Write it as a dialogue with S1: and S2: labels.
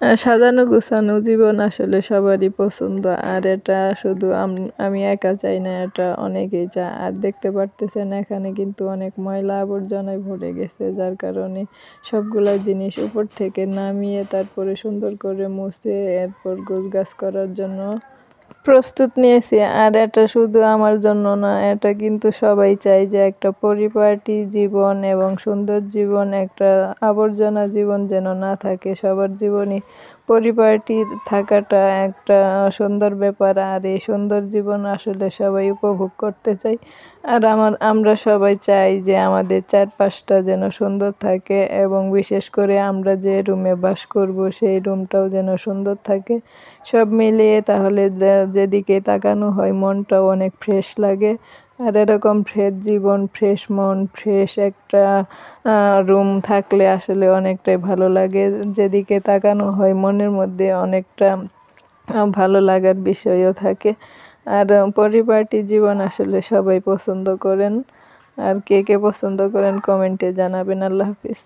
S1: সাজানো গোছানো জীবন আসলে সবারই পছন্দ। আর এটা শুধু আমি একা চাই না, এটা অনেকেই চায়। আর দেখতে পারতেছেন এখানে কিন্তু অনেক ময়লা আবর্জনায় ভরে গেছে, যার কারণে সবগুলা জিনিস উপর থেকে নামিয়ে তারপরে সুন্দর করে মুছে এরপর গোছগাছ করার জন্য প্রস্তুত নিয়েছি। আর এটা শুধু আমার জন্য না, এটা কিন্তু সবাই চায় যে একটা পরিপাটি জীবন এবং সুন্দর জীবন, একটা আবর্জনা জীবন যেন না থাকে। সবার জীবনই পরিপাটি থাকাটা একটা সুন্দর ব্যাপার। আর এই সুন্দর জীবন আসলে সবাই উপভোগ করতে চাই। আর আমরা সবাই চাই যে আমাদের চারপাশটা যেন সুন্দর থাকে, এবং বিশেষ করে আমরা যে রুমে বাস করব সেই রুমটাও যেন সুন্দর থাকে। সব মিলিয়ে তাহলে যেদিকে তাকানো হয় মনটাও অনেক ফ্রেশ লাগে। আর এরকম ফ্রেশ জীবন, ফ্রেশ মন, ফ্রেশ একটা রুম থাকলে আসলে অনেকটাই ভালো লাগে। যেদিকে তাকানো হয় মনের মধ্যে অনেকটা ভালো লাগার বিষয়ও থাকে। আর পরিপাটি জীবন আসলে সবাই পছন্দ করেন। আর কে কে পছন্দ করেন কমেন্টে জানাবেন। আল্লাহ হাফিজ।